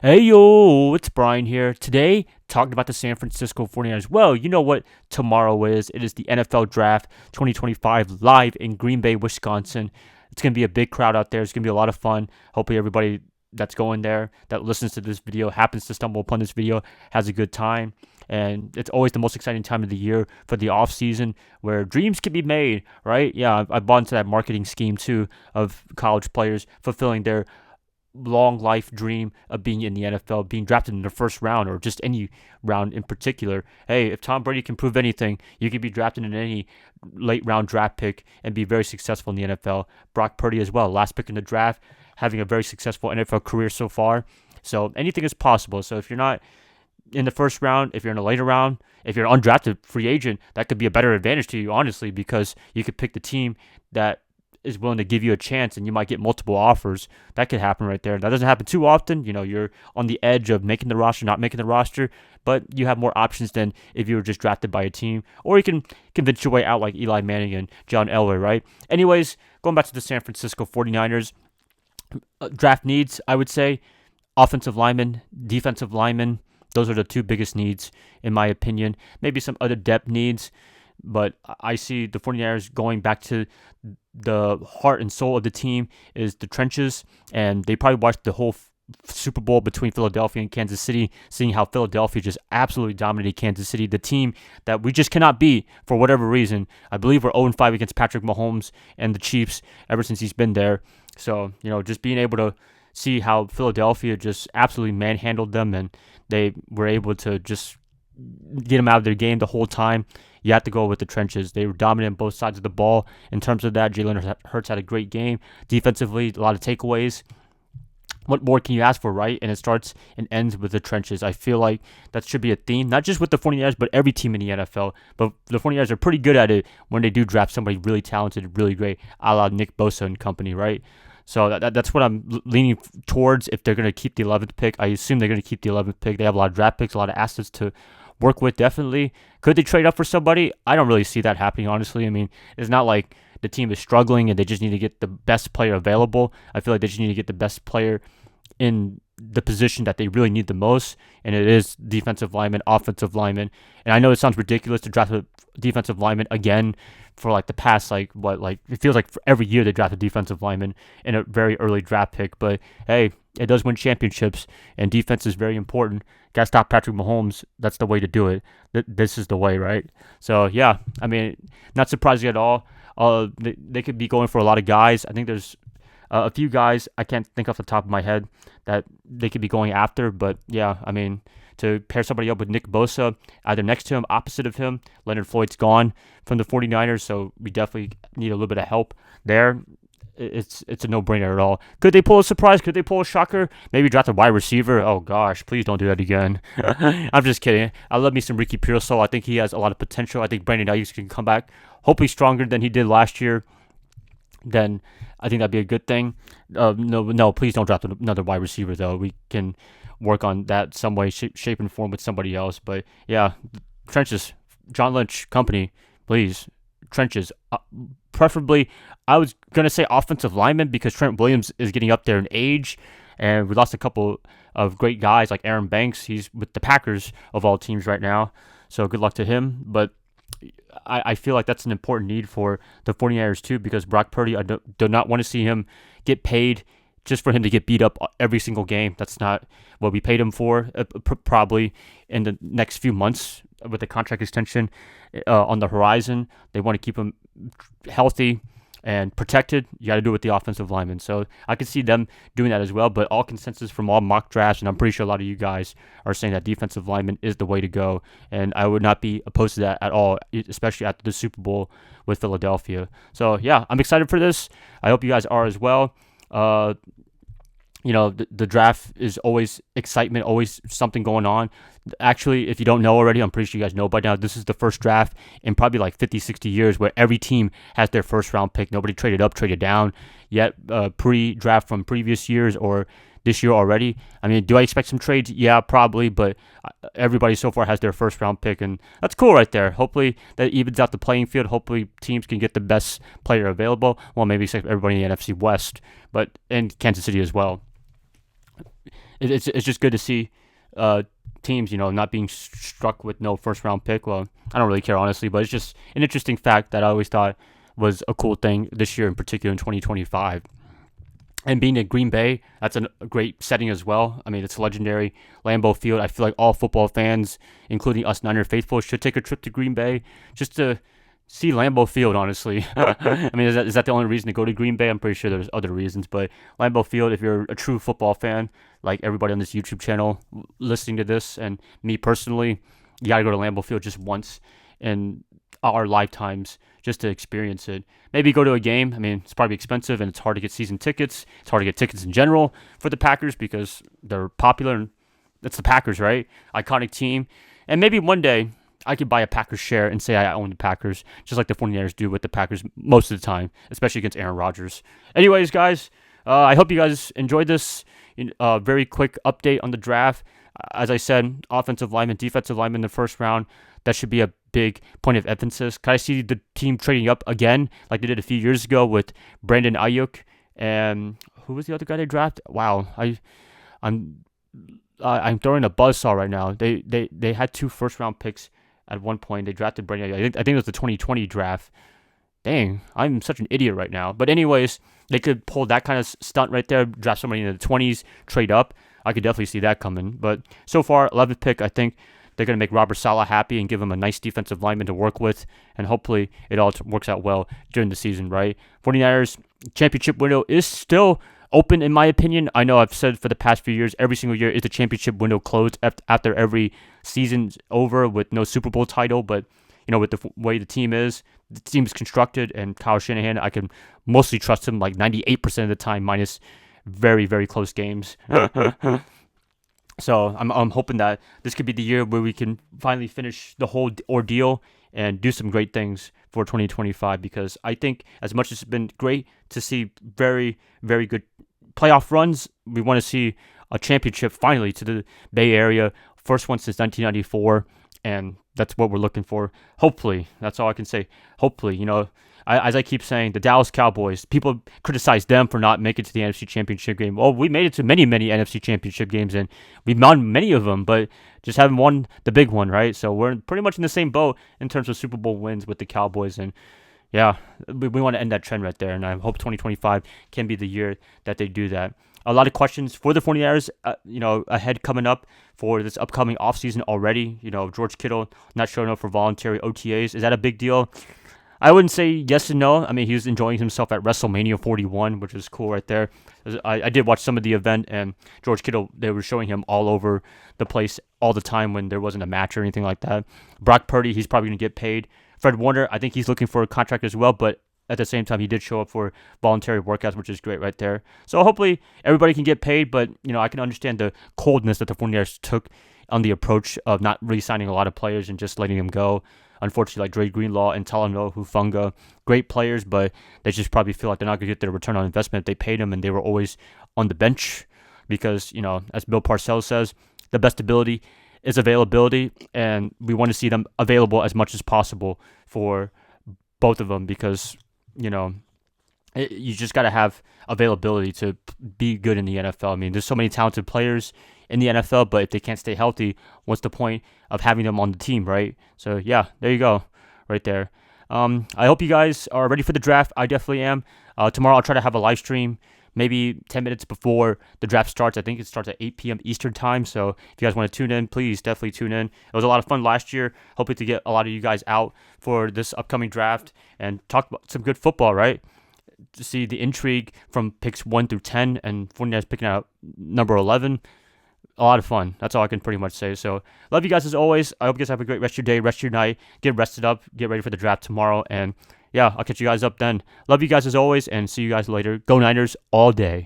Hey yo, it's Brian here. Today, talking about the San Francisco 49ers. Well, you know what tomorrow is. It is the NFL Draft 2025 live in Green Bay, Wisconsin. It's going to be a big crowd out there. It's going to be a lot of fun. Hopefully, everybody that's going there, that listens to this video, happens to stumble upon this video, has a good time. And it's always the most exciting time of the year for the off season where dreams can be made, right? Yeah, I bought into that marketing scheme too of college players fulfilling their long life dream of being in the NFL, being drafted in the first round or just any round in particular. Hey, if Tom Brady can prove anything, you could be drafted in any late round draft pick and be very successful in the NFL. Brock Purdy as well, last pick in the draft, having a very successful NFL career so far. So anything is possible. So if you're not in the first round, if you're in a later round, if you're an undrafted free agent, that could be a better advantage to you, honestly, because you could pick the team that is willing to give you a chance and you might get multiple offers. That could happen right there. That doesn't happen too often. You know, you're on the edge of making the roster, not making the roster, but you have more options than if you were just drafted by a team. Or you can convince your way out like Eli Manning and John Elway, right? Anyways, going back to the San Francisco 49ers, draft needs, I would say offensive linemen, defensive linemen. Those are the two biggest needs, in my opinion. Maybe some other depth needs, but I see the 49ers going back to the heart and soul of the team is the trenches, and they probably watched the whole Super Bowl between Philadelphia and Kansas City, seeing how Philadelphia just absolutely dominated Kansas City, the team that we just cannot beat for whatever reason. I believe we're 0-5 against Patrick Mahomes and the Chiefs ever since he's been there. So, just being able to see how Philadelphia just absolutely manhandled them and they were able to just get them out of their game the whole time. You have to go with the trenches. They were dominant on both sides of the ball. In terms of that, Jalen Hurts had a great game. Defensively, a lot of takeaways. What more can you ask for, right? And it starts and ends with the trenches. I feel like that should be a theme, not just with the 49ers, but every team in the NFL. But the 49ers are pretty good at it when they do draft somebody really talented, really great, a la Nick Bosa and company, right? So that's what I'm leaning towards if they're going to keep the 11th pick. I assume they're going to keep the 11th pick. They have a lot of draft picks, a lot of assets to work with, definitely. Could they trade up for somebody? I don't really see that happening, honestly. I mean, it's not like the team is struggling and they just need to get the best player available. I feel like they just need to get the best player in the position that they really need the most, and it is defensive lineman, offensive lineman. And I know it sounds ridiculous to draft a defensive lineman again for like the past it feels like for every year they draft a defensive lineman in a very early draft pick. But hey, it does win championships, and defense is very important. Got to stop Patrick Mahomes. That's the way to do it. This is the way, right? So yeah, I mean, not surprising at all. They could be going for a lot of guys. I think there's a few guys I can't think off the top of my head that they could be going after, but yeah, I mean, to pair somebody up with Nick Bosa, either next to him, opposite of him, Leonard Floyd's gone from the 49ers, so we definitely need a little bit of help there. It's a no-brainer at all. Could they pull a surprise? Could they pull a shocker? Maybe draft a wide receiver? Oh gosh, please don't do that again. I'm just kidding. I love me some Ricky Pearsall. I think he has a lot of potential. I think Brandon Ayuk can come back, hopefully stronger than he did last year. Then I think that'd be a good thing. No, please don't draft another wide receiver though. We can work on that some way, shape, and form with somebody else. But yeah, trenches, John Lynch company, please, trenches. Preferably, I was gonna say offensive lineman because Trent Williams is getting up there in age, and we lost a couple of great guys like Aaron Banks. He's with the Packers of all teams right now, so good luck to him. But I feel like that's an important need for the 49ers too, because Brock Purdy, I do not want to see him get paid just for him to get beat up every single game. That's not what we paid him for, probably in the next few months with the contract extension on the horizon. They want to keep him healthy and protected. You got to do it with the offensive lineman. So I could see them doing that as well, but all consensus from all mock drafts, and I'm pretty sure a lot of you guys are saying that defensive lineman is the way to go, and I would not be opposed to that at all, especially after the Super Bowl with Philadelphia. So yeah, I'm excited for this. I hope you guys are as well. The draft is always excitement, always something going on. Actually, if you don't know already, I'm pretty sure you guys know by now, this is the first draft in probably like 50, 60 years where every team has their first round pick. Nobody traded up, traded down yet, pre-draft from previous years or this year already. I mean, do I expect some trades? Yeah, probably, but everybody so far has their first round pick, and that's cool right there. Hopefully that evens out the playing field. Hopefully teams can get the best player available. Well, maybe except everybody in the NFC West, but in Kansas City as well. it's just good to see uh, teams, not being struck with no first round pick. Well, I don't really care honestly, but it's just an interesting fact that I always thought was a cool thing this year in particular in 2025. And being at Green Bay, that's a great setting as well. I mean, it's legendary. Lambeau Field. I feel like all football fans, including us Niner faithful, should take a trip to Green Bay just to see Lambeau Field, honestly. I mean, is that the only reason to go to Green Bay? I'm pretty sure there's other reasons, but Lambeau Field, if you're a true football fan, like everybody on this YouTube channel listening to this, and me personally, you got to go to Lambeau Field just once in our lifetimes just to experience it. Maybe go to a game. I mean, it's probably expensive and it's hard to get season tickets. It's hard to get tickets in general for the Packers because they're popular and it's the Packers, right? Iconic team. And maybe one day I could buy a Packers share and say I own the Packers, just like the 49ers do with the Packers most of the time, especially against Aaron Rodgers. Anyways, guys, I hope you guys enjoyed this very quick update on the draft. As I said, offensive lineman, defensive lineman in the first round, that should be a big point of emphasis. Can I see the team trading up again like they did a few years ago with Brandon Ayuk and who was the other guy they drafted? Wow, I'm throwing a buzzsaw right now. They had 2 first round picks at one point. They drafted Brandon Ayuk. I think it was the 2020 draft. Dang, I'm such an idiot right now. But anyways, they could pull that kind of stunt right there, draft somebody in the 20s, trade up. I could definitely see that coming. But so far, 11th pick, I think they're going to make Robert Saleh happy and give him a nice defensive lineman to work with. And hopefully it all works out well during the season, right? 49ers championship window is still open, in my opinion. I know I've said for the past few years, every single year is the championship window closed after every season's over with no Super Bowl title. But, with the way the team is constructed, and Kyle Shanahan, I can mostly trust him like 98% of the time, minus very, very close games. So I'm hoping that this could be the year where we can finally finish the whole ordeal and do some great things for 2025, because I think as much as it's been great to see very, very good playoff runs, we want to see a championship finally to the Bay Area. First one since 1994, and that's what we're looking for. Hopefully, that's all I can say. Hopefully, as I keep saying, the Dallas Cowboys, people criticize them for not making it to the NFC Championship game. Well, we made it to many, many NFC Championship games, and we've won many of them, but just haven't won the big one, right? So we're pretty much in the same boat in terms of Super Bowl wins with the Cowboys, and yeah, we want to end that trend right there, and I hope 2025 can be the year that they do that. A lot of questions for the 49ers, ahead coming up for this upcoming offseason already. George Kittle not showing up for voluntary OTAs. Is that a big deal? I wouldn't say yes and no. I mean, he was enjoying himself at WrestleMania 41, which is cool right there. I did watch some of the event, and George Kittle, they were showing him all over the place all the time when there wasn't a match or anything like that. Brock Purdy, he's probably going to get paid. Fred Warner, I think he's looking for a contract as well, but at the same time, he did show up for voluntary workouts, which is great right there. So hopefully everybody can get paid, but I can understand the coldness that the 49ers took on the approach of not really signing a lot of players and just letting them go. Unfortunately, like Dre Greenlaw and Talanoa Hufanga, great players, but they just probably feel like they're not going to get their return on investment if they paid them, and they were always on the bench because, as Bill Parcells says, the best ability is availability, and we want to see them available as much as possible for both of them because, you just got to have availability to be good in the NFL. I mean, there's so many talented players in the NFL, but if they can't stay healthy, what's the point of having them on the team, right? So, yeah, there you go, right there. I hope you guys are ready for the draft. I definitely am. Tomorrow I'll try to have a live stream, maybe 10 minutes before the draft starts. I think it starts at 8 p.m. Eastern time. So if you guys want to tune in, please definitely tune in. It was a lot of fun last year. Hoping to get a lot of you guys out for this upcoming draft and talk about some good football, right? To see the intrigue from picks 1 through 10 and 49ers picking out number 11. A lot of fun. That's all I can pretty much say. So, love you guys as always. I hope you guys have a great rest of your day, rest of your night. Get rested up. Get ready for the draft tomorrow. And yeah, I'll catch you guys up then. Love you guys as always, and see you guys later. Go Niners all day.